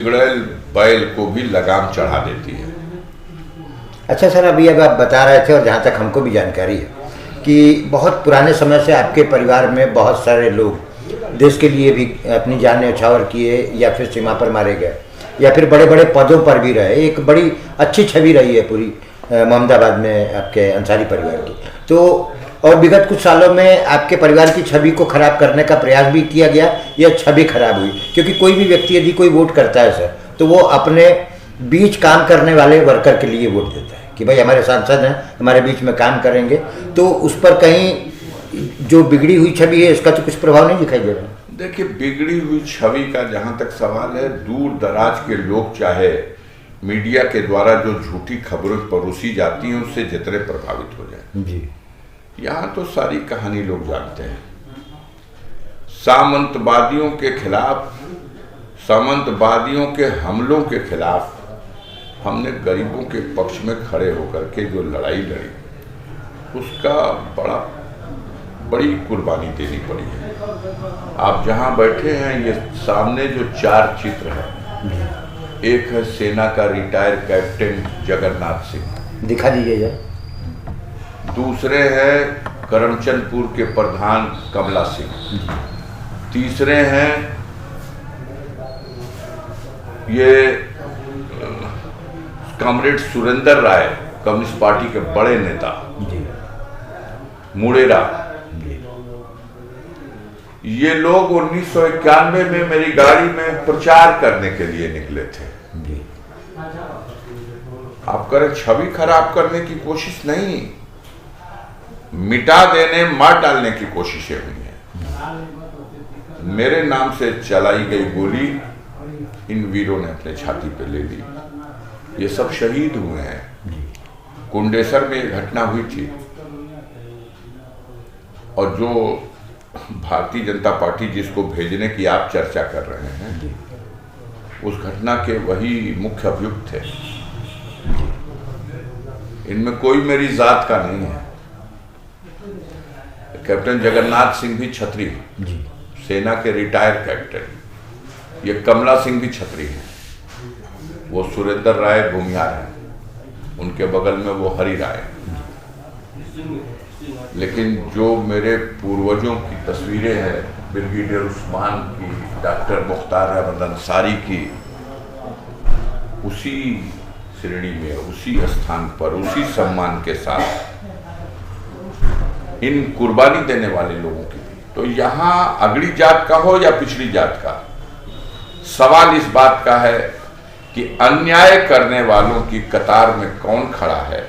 बिगड़ैल बैल को भी लगाम चढ़ा देती है। अच्छा सर, अभी अब आप बता रहे थे और जहाँ तक हमको भी जानकारी है कि बहुत पुराने समय से आपके परिवार में बहुत सारे लोग देश के लिए भी अपनी जान न्यौछावर किए या फिर सीमा पर मारे गए या फिर बड़े बड़े पदों पर भी रहे। एक बड़ी अच्छी छवि रही है पूरी मोहम्मदाबाद में आपके अंसारी परिवार की। तो और विगत कुछ सालों में आपके परिवार की छवि को खराब करने का प्रयास भी किया गया, यह छवि खराब हुई। क्योंकि कोई भी व्यक्ति यदि कोई वोट करता है सर, तो वो अपने बीच काम करने वाले वर्कर के लिए वोट देता है कि भाई हमारे सांसद हैं, हमारे बीच में काम करेंगे। तो उस पर कहीं जो बिगड़ी हुई छवि है इसका तो कुछ प्रभाव नहीं दिखाई दे रहा। देखिए, बिगड़ी हुई छवि का जहां तक सवाल है, दूर दराज के लोग चाहे मीडिया के द्वारा जो झूठी खबरें परोसी जाती हैं उससे जितने प्रभावित हो जाए जी, यहाँ तो सारी कहानी लोग जानते हैं। सामंतवादियों के खिलाफ, सामंतवादियों के हमलों के खिलाफ हमने गरीबों के पक्ष में खड़े होकर के जो लड़ाई लड़ी, उसका बड़ी कुर्बानी देनी पड़ी है। आप जहां बैठे हैं, ये सामने जो 4 चित्र है, एक है सेना का रिटायर कैप्टन जगन्नाथ सिंह, दिखा दीजिए जरा। दूसरे हैं करमचंदपुर के प्रधान कमला सिंह, तीसरे हैं ये कॉमरेड सुरेंद्र राय, कम्युनिस्ट पार्टी के बड़े नेता मुड़ेरा। ये लोग 1991 में मेरी गाड़ी में प्रचार करने के लिए निकले थे। आप करें छवि खराब करने की कोशिश नहीं, मिटा देने, मार डालने की कोशिशें हुई हैं। मेरे नाम से चलाई गई गोली इन वीरों ने अपने छाती पे ले ली। ये सब शहीद हुए हैं। कुंडेसर में एक घटना हुई थी और जो भारतीय जनता पार्टी जिसको भेजने की आप चर्चा कर रहे हैं, उस घटना के वही मुख्य अभियुक्त थे। इनमें कोई मेरी जात का नहीं है। कैप्टन जगन्नाथ सिंह भी छत्री, सेना के रिटायर कैप्टन। ये कमला सिंह भी छत्री है। वो सुरेंद्र राय भूमिहार है, उनके बगल में वो हरि राय। लेकिन जो मेरे पूर्वजों की तस्वीरें हैं, ब्रिगेडियर उस्मान की, डॉक्टर मुख्तार अहमद अंसारी की, उसी श्रेणी में, उसी स्थान पर, उसी सम्मान के साथ इन कुर्बानी देने वाले लोगों की भी। तो यहाँ अगली जात का हो या पिछड़ी जात का, सवाल इस बात का है कि अन्याय करने वालों की कतार में कौन खड़ा है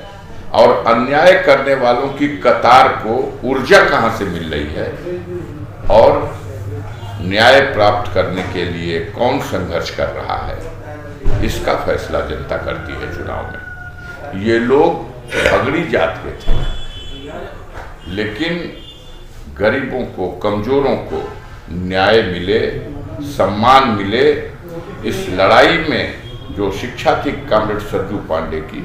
और अन्याय करने वालों की कतार को ऊर्जा कहां से मिल रही है और न्याय प्राप्त करने के लिए कौन संघर्ष कर रहा है, इसका फैसला जनता करती है चुनाव में। ये लोग अगड़ी जात के थे, लेकिन गरीबों को, कमजोरों को न्याय मिले, सम्मान मिले। इस लड़ाई में जो शिक्षा थी कॉमरेड सरजू पांडे की,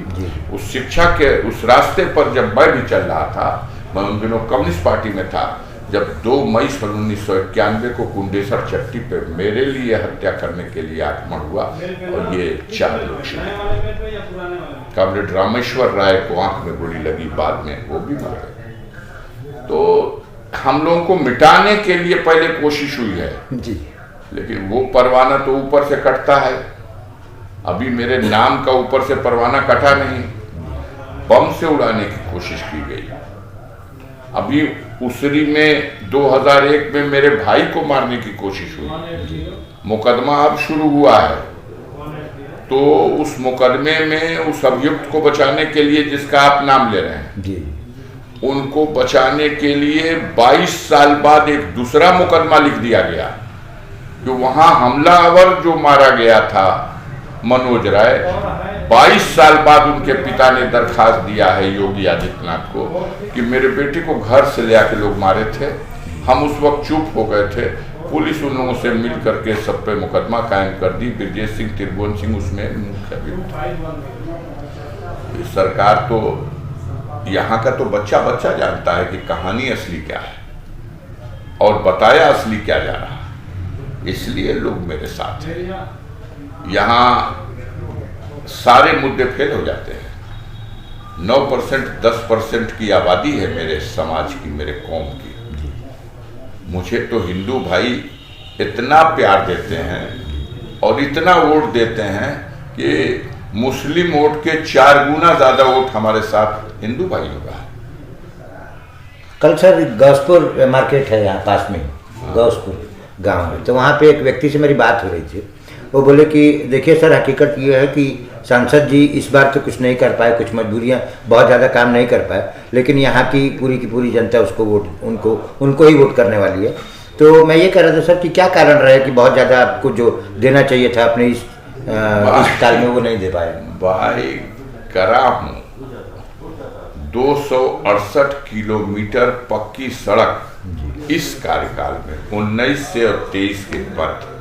उस शिक्षा के उस रास्ते पर जब मैं भी चल रहा था, मैं उन दिनों कम्युनिस्ट पार्टी में था, जब 2 मई 1991 को कुंडेसर चट्टी पे मेरे लिए हत्या करने के लिए आक्रमण हुआ और ये 4 लोग शहीद। कॉमरेड रामेश्वर राय को आंख में गोली लगी, बाद में वो भी मर गए। तो हम लोगों को मिटाने के लिए पहले कोशिश हुई है जी, लेकिन वो परवाना तो ऊपर से कटता है। अभी मेरे नाम का ऊपर से परवाना कटा नहीं, बम से उड़ाने की कोशिश की गई। अभी उसरी में 2001 में मेरे भाई को मारने की कोशिश हुई। मुकदमा अब शुरू हुआ है, तो उस मुकदमे में उस अभियुक्त को बचाने के लिए जिसका आप नाम ले रहे हैं जी, उनको बचाने के लिए 22 साल बाद एक दूसरा मुकदमा लिख दिया गया कि वहां हमलावर जो मारा गया था मनोज राय, 22 साल बाद उनके पिता ने दरखास्त दिया है योगी आदित्यनाथ को कि मेरे बेटे को घर से ले आके लोग मारे थे, हम उस वक्त चुप हो गए थे, पुलिस उन लोगों से मिल करके सब पे मुकदमा कायम कर दी। ब्रजेश सिंह, त्रिभुवन सिंह उसमें मुख्य अभियुक्त। सरकार तो यहाँ का तो बच्चा बच्चा जानता है कि कहानी असली क्या है और बताया असली क्या जा रहा है, इसलिए लोग मेरे साथ हैं। यहाँ सारे मुद्दे फेल हो जाते हैं। 9% 10% की आबादी है मेरे समाज की, मेरे कौम की। मुझे तो हिंदू भाई इतना प्यार देते हैं और इतना वोट देते हैं कि मुस्लिम वोट के 4 गुना ज्यादा वोट हमारे साथ हिंदू भाइयों का है। कल सर गौसपुर मार्केट है यहाँ पास में, गौसपुर गांव में, तो वहाँ पे एक व्यक्ति से मेरी बात हो रही थी। वो बोले कि देखिए सर, हकीकत ये है कि सांसद जी इस बार तो कुछ नहीं कर पाए, कुछ मजबूरियाँ, बहुत ज़्यादा काम नहीं कर पाए, लेकिन यहाँ की पूरी जनता उसको उनको ही वोट करने वाली है। तो मैं ये कह रहा था सर कि क्या कारण रहा है कि बहुत ज़्यादा आपको जो देना चाहिए था अपने इस काल में वो नहीं दे पाए? भाई करा हूँ 268 किलोमीटर पक्की सड़क इस कार्यकाल में 19 से और 23 के बाद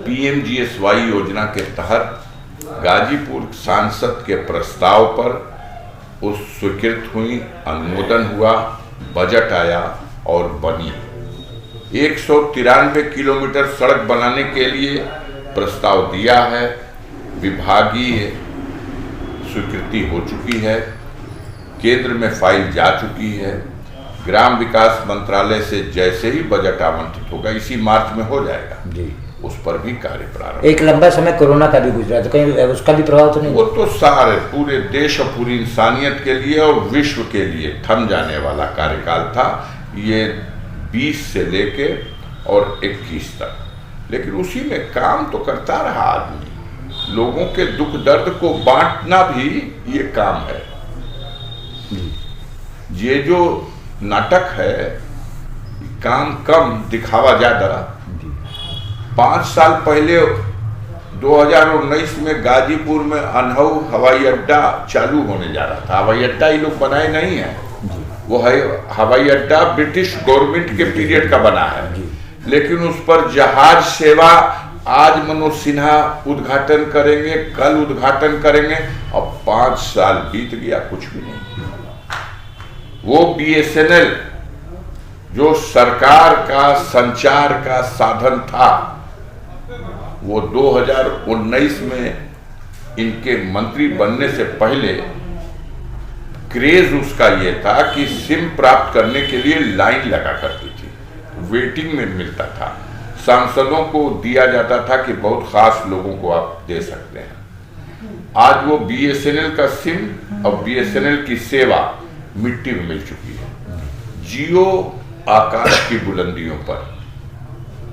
PMGSY योजना के तहत गाजीपुर सांसद के प्रस्ताव पर उस स्वीकृत हुई, अनुमोदन हुआ, बजट आया और बनी। 193 किलोमीटर सड़क बनाने के लिए प्रस्ताव दिया है, विभागीय स्वीकृति हो चुकी है, केंद्र में फाइल जा चुकी है। ग्राम विकास मंत्रालय से जैसे ही बजट आवंटित होगा, इसी मार्च में हो जाएगा जी, उस पर भी कार्य प्रारंभ। एक लंबा समय कोरोना का भी गुजरा, तो कहीं उसका भी प्रभाव तो नहीं? वो तो सारे पूरे देश और पूरी इंसानियत के लिए और विश्व के लिए थम जाने वाला कार्यकाल था ये 20 से लेके और 21 तक। लेकिन उसी में काम तो करता रहा आदमी। लोगों के दुख दर्द को बांटना भी ये काम है। ये जो नाटक है, काम कम दिखावा ज्यादा। 5 साल पहले 2019 में गाजीपुर में अनहऊ हवाई अड्डा चालू होने जा रहा था। हवाई अड्डा ये लोग बनाए नहीं है, वो है हवाई अड्डा ब्रिटिश गवर्नमेंट के पीरियड का बना है, लेकिन उस पर जहाज सेवा आज मनोज सिन्हा उद्घाटन करेंगे, कल उद्घाटन करेंगे। अब 5 साल बीत गया, कुछ भी नहीं। वो BSNL जो सरकार का संचार का साधन था, वो 2019 में इनके मंत्री बनने से पहले क्रेज उसका ये था कि सिम प्राप्त करने के लिए लाइन लगा करती थी, वेटिंग में मिलता था। सांसदों को दिया जाता था कि बहुत खास लोगों को आप दे सकते हैं। आज वो BSNL का सिम और BSNL की सेवा मिट्टी में मिल चुकी है। जियो आकाश की बुलंदियों पर,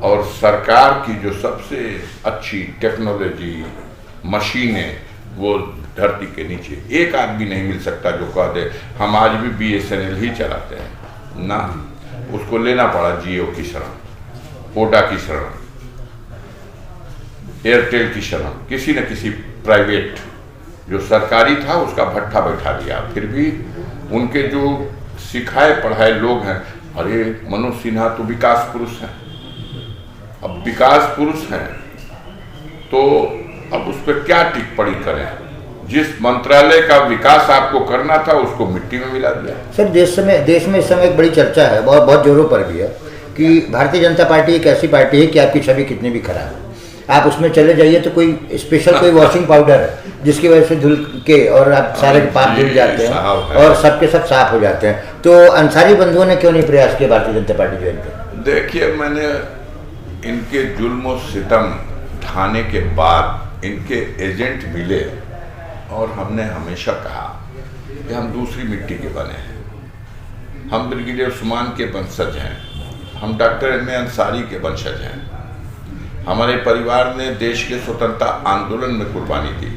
और सरकार की जो सबसे अच्छी टेक्नोलॉजी मशीनें वो धरती के नीचे। एक आदमी नहीं मिल सकता जो कह दे हम आज भी BSNL ही चलाते हैं ना। उसको लेना पड़ा जियो की शरण, वोडा की शरण, एयरटेल की शरण, किसी न किसी प्राइवेट जो सरकारी था उसका भट्ठा बैठा दिया। फिर भी उनके जो सिखाए पढ़ाए लोग हैं, अरे मनोज सिन्हा तो विकास पुरुष हैं। अब विकास पुरुष हैं तो अब उस पर क्या टिप्पणी करें? जिस मंत्रालय का विकास आपको करना था उसको मिट्टी में मिला दिया। सर देश में इस समय एक बड़ी चर्चा है, बहुत जोरों पर भी है, कि भारतीय जनता पार्टी एक ऐसी पार्टी है कि आपकी छवि कितनी भी खराब है, आप उसमें चले जाइए तो कोई स्पेशल कोई वॉशिंग पाउडर है जिसकी वजह से धुल के और आप सारे पाप धुल जाते हैं और सबके सब साफ हो जाते हैं। तो अंसारी बंधुओं ने क्यों नहीं प्रयास किया भारतीय जनता पार्टी ज्वाइन कर? देखिए, मैंने इनके जुल्म सितम ढाने के बाद इनके एजेंट मिले और हमने हमेशा कहा कि हम दूसरी मिट्टी के बने हैं। हम ब्रिगेडियर उस्मान के वंशज हैं, हम डॉक्टर M.A. अंसारी के वंशज हैं। हमारे परिवार ने देश के स्वतंत्रता आंदोलन में कुर्बानी दी।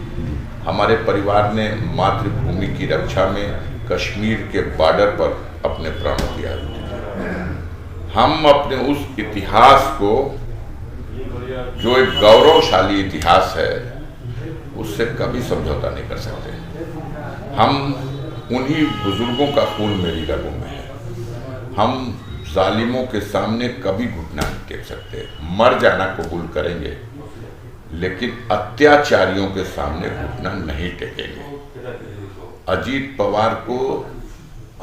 हमारे परिवार ने मातृभूमि की रक्षा में कश्मीर के बॉर्डर पर अपने प्राण दिया। हम अपने उस इतिहास को, जो एक गौरवशाली इतिहास है, उससे कभी समझौता नहीं कर सकते। हम उन्हीं बुजुर्गों का खून मेरी रगों में है। हम जालिमों के सामने कभी घुटना नहीं टेक सकते। मर जाना कबूल करेंगे, लेकिन अत्याचारियों के सामने घुटना नहीं टेकेंगे। अजीत पवार को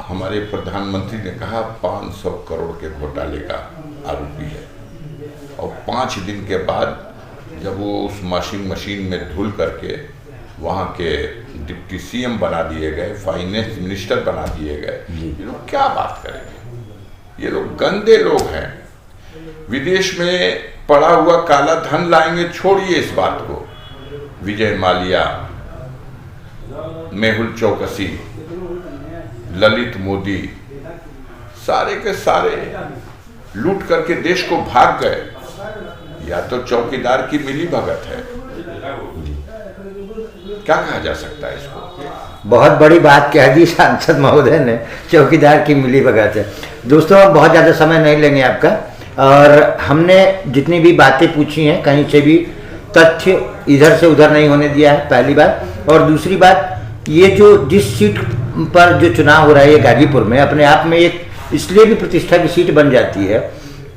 हमारे प्रधानमंत्री ने कहा 500 करोड़ के घोटाले का आरोपी है, और 5 दिन के बाद जब वो उस मशीन में धुल करके वहाँ के डिप्टी सीएम बना दिए गए, फाइनेंस मिनिस्टर बना दिए गए, ये लोग क्या बात करेंगे? ये लोग गंदे लोग हैं। विदेश में पड़ा हुआ काला धन लाएंगे, छोड़िए इस बात को। विजय माल्या, मेहुल चौकसी, ललित मोदी, सारे के सारे लूट करके देश को भाग गए। या तो चौकीदार की मिली भगत है, क्या कहा जा सकता है इसको? बहुत बड़ी बात कह दी सांसद महोदय ने, चौकीदार की मिली भगत है। दोस्तों, हम बहुत ज़्यादा समय नहीं लेंगे आपका, और हमने जितनी भी बातें पूछी हैं कहीं से भी तथ्य इधर से उधर नहीं होने दिया है, पहली बात। और दूसरी बात, ये जो जिस सीट पर जो चुनाव हो रहा है ये गाजीपुर में, अपने आप में एक इसलिए भी प्रतिष्ठा की सीट बन जाती है,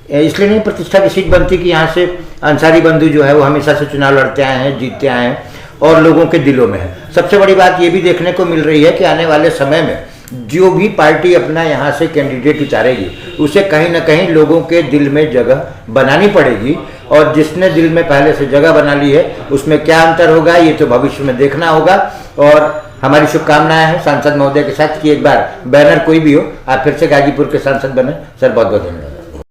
इसलिए नहीं प्रतिष्ठा की सीट बनती कि यहाँ से अंसारी बंधु जो है वो हमेशा से चुनाव लड़ते आए हैं, जीतते आए हैं और लोगों के दिलों में है। सबसे बड़ी बात ये भी देखने को मिल रही है कि आने वाले समय में जो भी पार्टी अपना यहाँ से कैंडिडेट उतारेगी उसे कहीं ना कहीं लोगों के दिल में जगह बनानी पड़ेगी, और जिसने दिल में पहले से जगह बना ली है उसमें क्या अंतर होगा ये तो भविष्य में देखना होगा। और हमारी शुभकामनाएं हैं सांसद महोदय के साथ कि एक बार बैनर कोई भी हो आप फिर से गाजीपुर के सांसद बने। सर बहुत बहुत धन्यवाद।